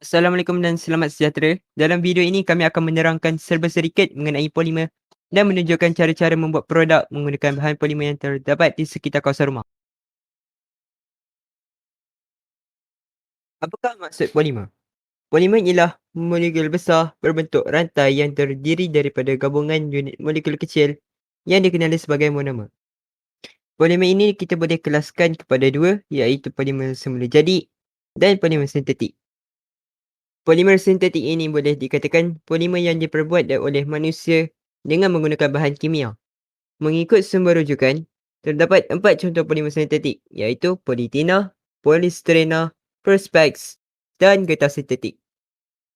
Assalamualaikum dan selamat sejahtera. Dalam video ini kami akan menerangkan serba sedikit mengenai polimer dan menunjukkan cara-cara membuat produk menggunakan bahan polimer yang terdapat di sekitar kawasan rumah. Apakah maksud polimer? Polimer ialah molekul besar berbentuk rantai yang terdiri daripada gabungan unit molekul kecil yang dikenali sebagai monomer. Polimer ini kita boleh kelaskan kepada dua, iaitu polimer semula jadi dan polimer sintetik. Polimer sintetik ini boleh dikatakan polimer yang diperbuat oleh manusia dengan menggunakan bahan kimia. Mengikut sumber rujukan, terdapat 4 contoh polimer sintetik, iaitu polietina, polistirena, perspex dan getah sintetik.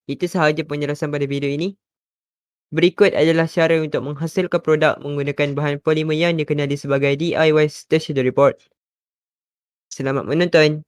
Itu sahaja penjelasan pada video ini. Berikut adalah cara untuk menghasilkan produk menggunakan bahan polimer yang dikenali sebagai DIY Stationery Board. Selamat menonton.